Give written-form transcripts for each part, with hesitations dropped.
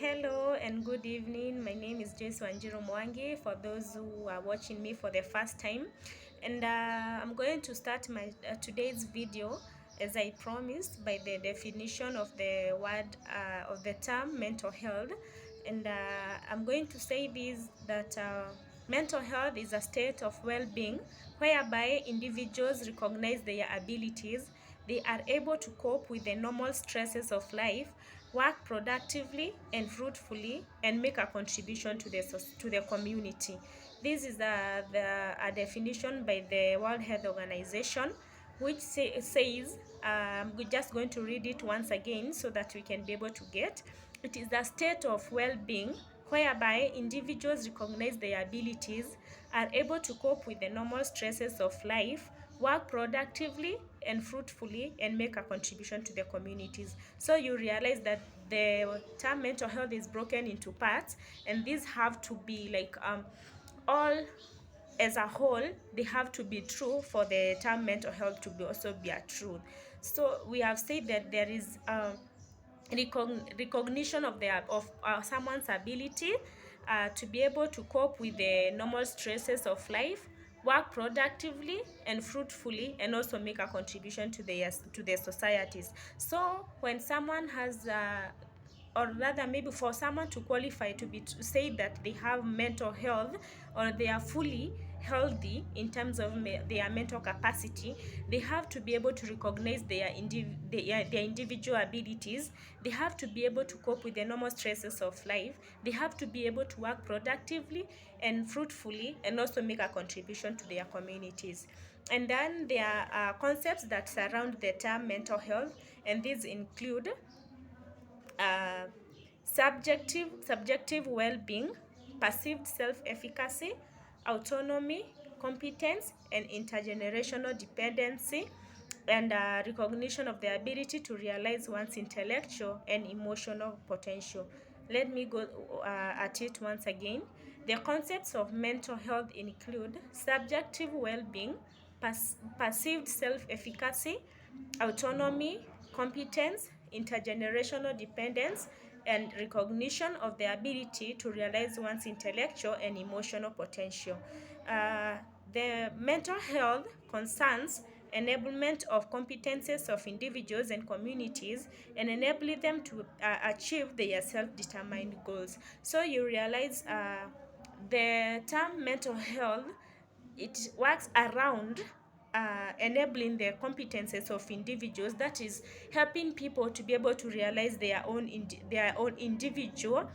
Hello and good evening. My name is Joyce Wanjiru Mwangi for those who are watching me for the first time. And I'm going to start my today's video as I promised by the definition of the word of the term mental health. And I'm going to say this that mental health is a state of well-being whereby individuals recognize their abilities, they are able to cope with the normal stresses of life, work productively and fruitfully, and make a contribution to the community. This is a definition by the World Health Organization, which says, we're just going to read it once again so that we can be able to get. It is a state of well-being whereby individuals recognize their abilities, are able to cope with the normal stresses of life, work productively and fruitfully, and make a contribution to the communities. So you realize that the term mental health is broken into parts, and these have to be like all as a whole, they have to be true for the term mental health to be also be a truth. So we have said that there is recognition of someone's ability to be able to cope with the normal stresses of life, work productively and fruitfully, and also make a contribution to the societies. So when someone has or rather maybe for someone to qualify to say that they have mental health or they are fully healthy in terms of their mental capacity, they have to be able to recognize their individual abilities, they have to be able to cope with the normal stresses of life, they have to be able to work productively and fruitfully, and also make a contribution to their communities. And then there are concepts that surround the term mental health, and these include uh, subjective well-being, perceived self-efficacy, autonomy, competence, and intergenerational dependency, and recognition of the ability to realize one's intellectual and emotional potential. Let me go at it once again. The concepts of mental health include subjective well-being, perceived self-efficacy, autonomy, competence, intergenerational dependence, and recognition of the ability to realize one's intellectual and emotional potential. Uh, the mental health concerns enablement of competences of individuals and communities, and enabling them to achieve their self-determined goals. So you realize the term mental health, it works around enabling the competences of individuals, that is helping people to be able to realize their own individual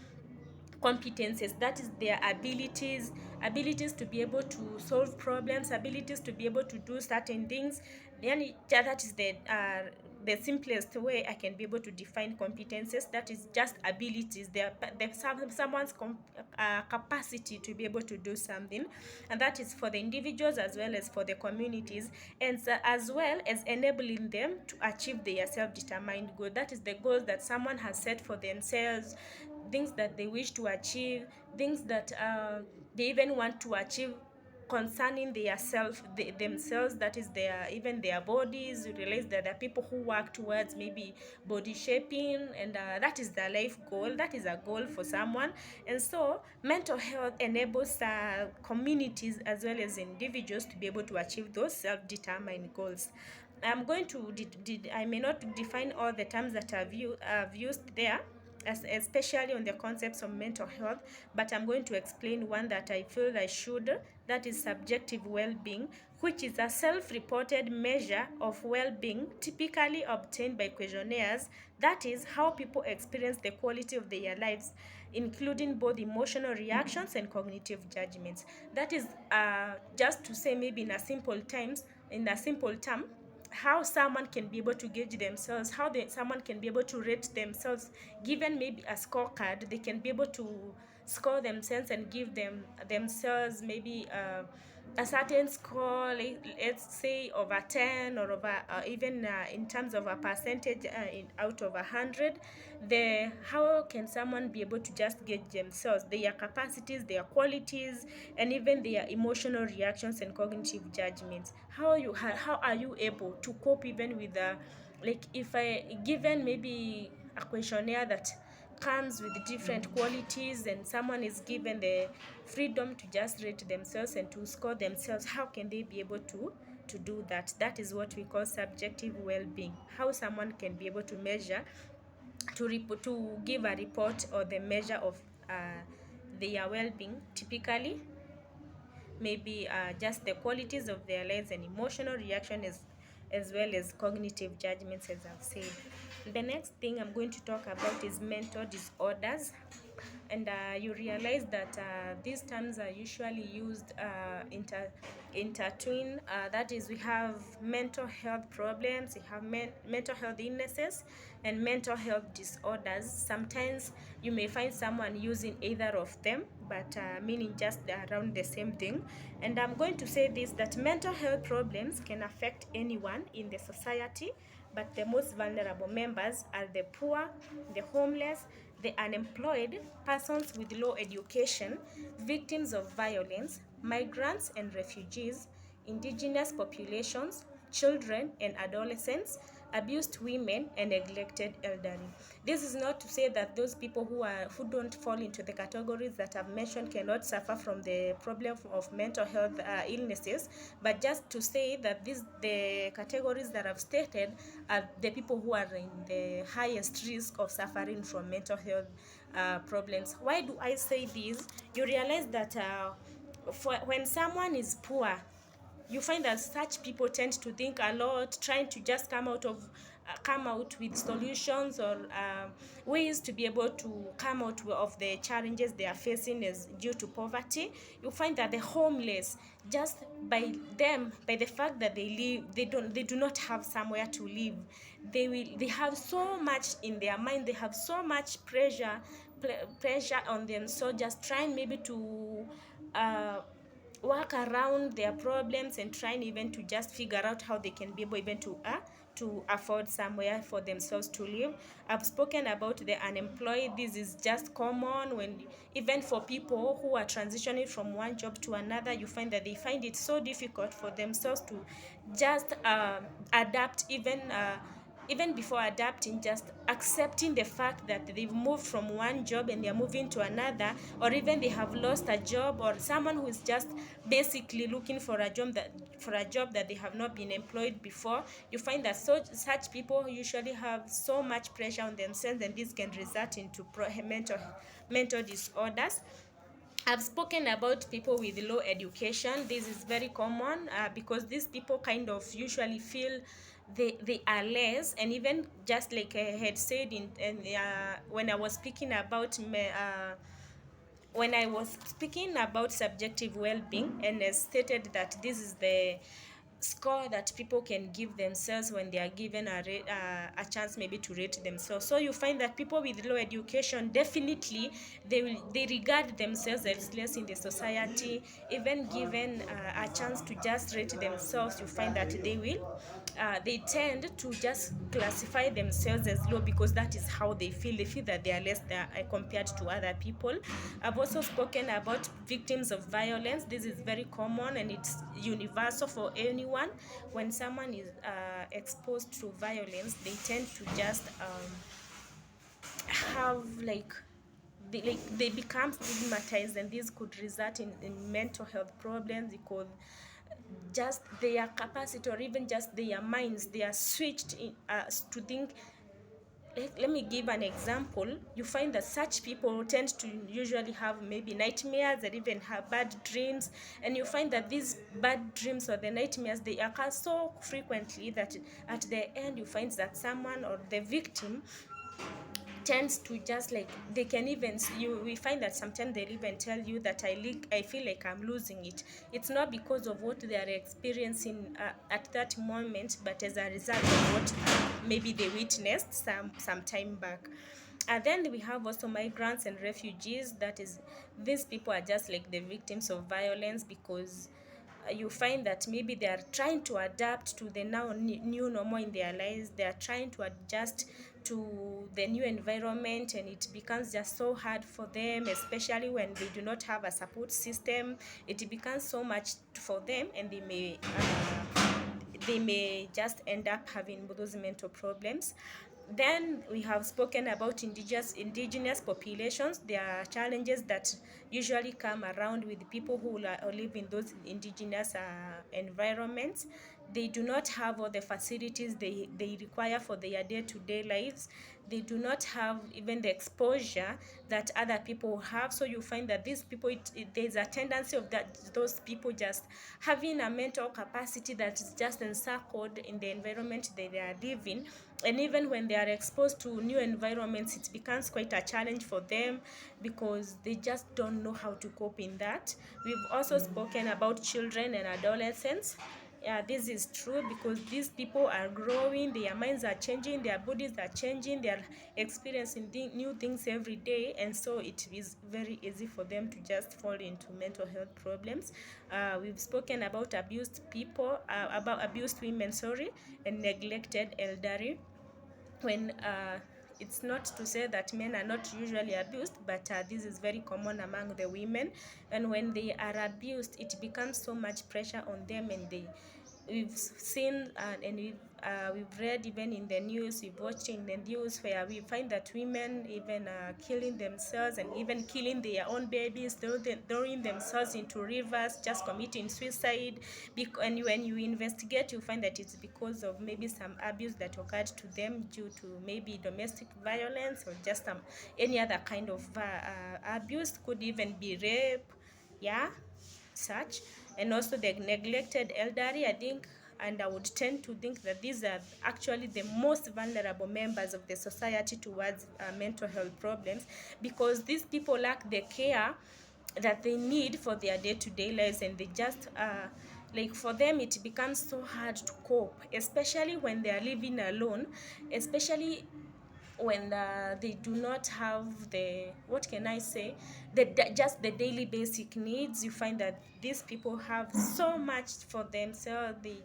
competences, that is their abilities to be able to solve problems, abilities to be able to do certain things. Then that is the simplest way I can be able to define competences. That is just abilities, someone's capacity to be able to do something, and that is for the individuals as well as for the communities, and as well as enabling them to achieve their self-determined goal. That is the goals that someone has set for themselves, things that they wish to achieve, things that they even want to achieve concerning themselves, that is even their bodies. You realize that there are people who work towards maybe body shaping, and that is their life goal, that is a goal for someone. And so mental health enables communities as well as individuals to be able to achieve those self-determined goals. I'm going to I may not define all the terms that I've used there, especially on the concepts of mental health, but I'm going to explain one that I feel I should, that is subjective well-being, which is a self-reported measure of well-being typically obtained by questionnaires. That is how people experience the quality of their lives, including both emotional reactions and cognitive judgments. That is just to say, maybe in a simple term, how someone can be able to gauge themselves, someone can be able to rate themselves, given maybe a scorecard, they can be able to score themselves and give themselves maybe a certain score, let's say over 10, or over even in terms of a percentage, out of 100. How can someone be able to just gauge themselves, their capacities, their qualities, and even their emotional reactions and cognitive judgments? How are you able to cope even with like if I given maybe a questionnaire that comes with different qualities, and someone is given the freedom to just rate themselves and to score themselves, how can they be able to do that? That is what we call subjective well-being. How someone can be able to measure, to give a report or the measure of their well-being. Typically, maybe just the qualities of their lives and emotional reaction, as well as cognitive judgments, as I've said. The next thing I'm going to talk about is mental disorders. And you realize that these terms are usually used intertwined. That is, we have mental health problems, we have mental health illnesses, and mental health disorders. Sometimes you may find someone using either of them, but meaning just around the same thing. And I'm going to say this, that mental health problems can affect anyone in the society, but the most vulnerable members are the poor, the homeless, the unemployed, persons with low education, victims of violence, migrants and refugees, indigenous populations, children and adolescents, abused women, and neglected elderly. This is not to say that those people who don't fall into the categories that I've mentioned cannot suffer from the problem of mental health illnesses, but just to say that the categories that I've stated are the people who are in the highest risk of suffering from mental health problems. Why do I say this? You realize that when someone is poor, you find that such people tend to think a lot, trying to just come out with solutions or ways to be able to come out of the challenges they are facing as due to poverty. You find that the homeless, just by the fact that they do not have somewhere to live, they have so much in their mind, they have so much pressure on them, so just trying maybe to work around their problems and trying even to just figure out how they can be able even to afford somewhere for themselves to live. I've spoken about the unemployed. This is just common when, even for people who are transitioning from one job to another, you find that they find it so difficult for themselves to just adapt, even before adapting, just accepting the fact that they've moved from one job and they're moving to another, or even they have lost a job, or someone who is just basically looking for a job that they have not been employed before. You find that such people usually have so much pressure on themselves, and this can result into mental disorders. I've spoken about people with low education. This is very common because these people kind of usually feel they are less, and even just like I had said when I was speaking about subjective well-being, and stated that this is the score that people can give themselves when they are given a chance maybe to rate themselves. So you find that people with low education, definitely they regard themselves as less in the society. Even given a chance to just rate themselves, you find that they tend to just classify themselves as low, because that is how they feel that they are less compared to other people. I've also spoken about victims of violence. This is very common and it's universal for anyone. When someone is exposed to violence, they tend to just have they become stigmatized, and this could result in mental health problems, because just their capacity, or even just their minds, they are switched to think. Let me give an example. You find that such people tend to usually have maybe nightmares, and even have bad dreams, and you find that these bad dreams or the nightmares, they occur so frequently that at the end you find that someone or the victim tends to just like, they can even, we find that sometimes they'll even tell you that I feel like I'm losing it. It's not because of what they are experiencing at that moment, but as a result of what maybe they witnessed some time back. And then we have also migrants and refugees. That is, these people are just like the victims of violence, because you find that maybe they are trying to adapt to the now new normal in their lives. They are trying to adjust to the new environment, and it becomes just so hard for them, especially when they do not have a support system. It becomes so much for them, and they may just end up having those mental problems. Then we have spoken about indigenous populations. There are challenges that usually come around with people who live in those indigenous environments. They do not have all the facilities they require for their day-to-day lives. They do not have even the exposure that other people have. So you find that these people, there's a tendency of those people just having a mental capacity that is just encircled in the environment they are living. And even when they are exposed to new environments, it becomes quite a challenge for them because they just don't know how to cope in that. We've also spoken about children and adolescents. Yeah, this is true because these people are growing, their minds are changing, their bodies are changing, they are experiencing new things every day, and so it is very easy for them to just fall into mental health problems. We've spoken about abused people, about abused women, sorry, and neglected elderly. When it's not to say that men are not usually abused, but this is very common among the women. And when they are abused, it becomes so much pressure on them, and we've seen and we've read even in the news, we've watched in the news where we find that women even killing themselves and even killing their own babies, throwing themselves into rivers, just committing suicide. And when you investigate, you find that it's because of maybe some abuse that occurred to them due to maybe domestic violence or just any other kind of abuse. Could even be rape, yeah, such. And also the neglected elderly, I think, and I would tend to think that these are actually the most vulnerable members of the society towards mental health problems, because these people lack the care that they need for their day-to-day lives, and they just like, for them it becomes so hard to cope, especially when they are living alone, especially when they do not have the, what can I say, just the daily basic needs. You find that these people have so much for themselves. They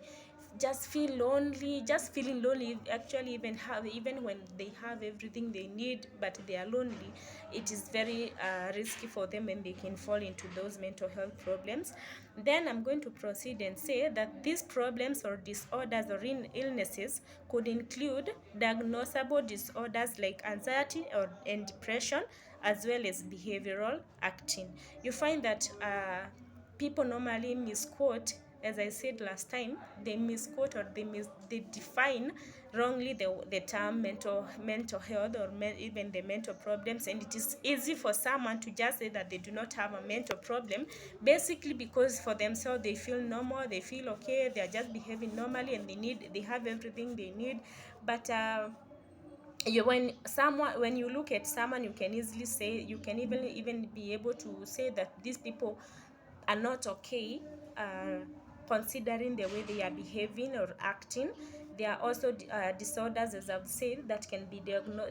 just feel lonely, just feeling lonely, actually, even when they have everything they need, but they are lonely. It is very risky for them, and they can fall into those mental health problems. Then I'm going to proceed and say that these problems or disorders or illnesses could include diagnosable disorders like anxiety and depression, as well as behavioral acting. You find that people normally misquote, as I said last time, they misquote or they define wrongly the term mental health, or even the mental problems, and it is easy for someone to just say that they do not have a mental problem, basically because for themselves they feel normal, they feel okay, they are just behaving normally, and they have everything they need. But when you look at someone, you can easily say, you can even be able to say that these people are not okay, considering the way they are behaving or acting. There are also disorders, as I've said, that can be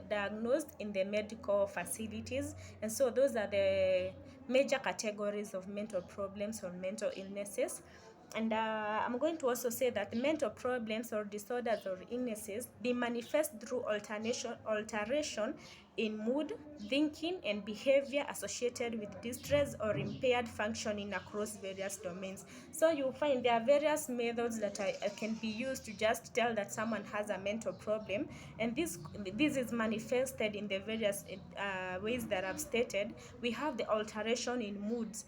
diagnosed in the medical facilities. And so those are the major categories of mental problems or mental illnesses. And I'm going to also say that mental problems or disorders or illnesses, they manifest through alteration in mood, thinking, and behavior associated with distress or impaired functioning across various domains. So you'll find there are various methods that can be used to just tell that someone has a mental problem, and this is manifested in the various ways that I've stated. We have the alteration in moods,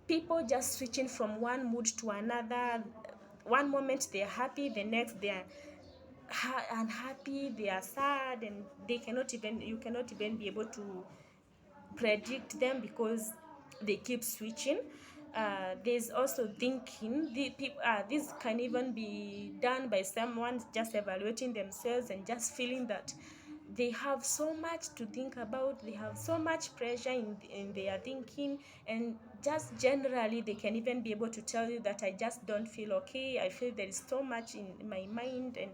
people just switching from one mood to another. One moment they are happy, the next they are unhappy, they are sad, and you cannot even be able to predict them because they keep switching. There's also thinking. This can even be done by someone just evaluating themselves and just feeling that they have so much to think about, they have so much pressure in their thinking, and just generally they can even be able to tell you that I just don't feel okay, I feel there is so much in my mind. And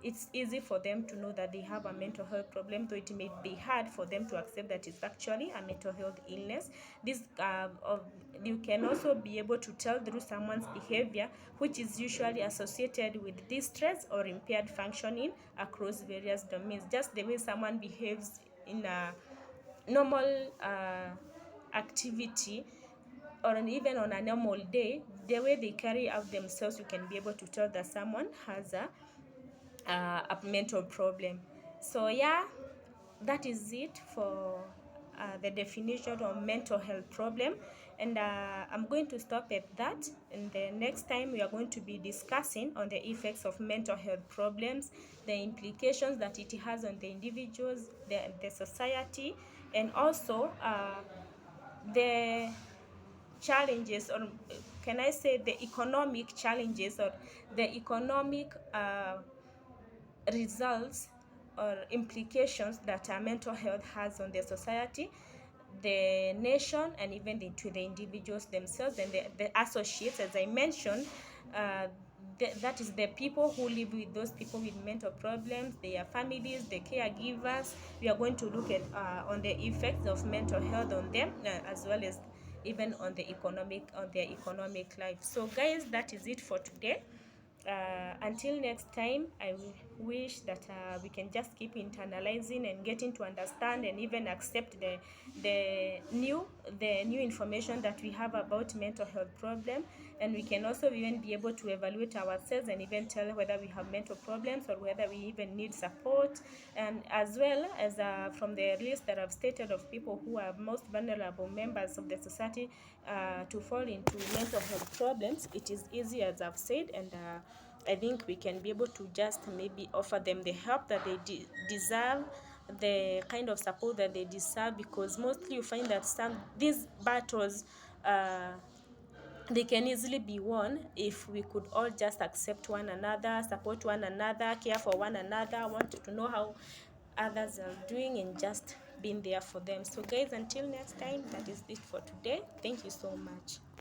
it's easy for them to know that they have a mental health problem, though it may be hard for them to accept that it's actually a mental health illness. You can also be able to tell through someone's behavior, which is usually associated with distress or impaired functioning across various domains. Just the way someone behaves in a normal activity, or even on a normal day, the way they carry out themselves, you can be able to tell that someone has a mental problem. So yeah, that is it for the definition of mental health problem, and I'm going to stop at that. And the next time we are going to be discussing on the effects of mental health problems, the implications that it has on the individuals, the society, and also the challenges, or can I say the economic challenges, or the economic results or implications that mental health has on the society, the nation, and even to the individuals themselves and the associates, as I mentioned. Uh, that is the people who live with those people with mental problems, their families, the caregivers. We are going to look at on the effects of mental health on them, as well as even on their economic life. So guys, that is it for today. Until next time, I wish that we can just keep internalizing and getting to understand and even accept the new information that we have about mental health problem, and we can also even be able to evaluate ourselves and even tell whether we have mental problems or whether we even need support. And as well as from the list that I've stated of people who are most vulnerable members of the society to fall into mental health problems, it is easy, as I've said, and I think we can be able to just maybe offer them the help that they deserve, the kind of support that they deserve, because mostly you find that these battles they can easily be won if we could all just accept one another, support one another, care for one another, want to know how others are doing, and just being there for them. So guys, until next time, that is it for today. Thank you so much.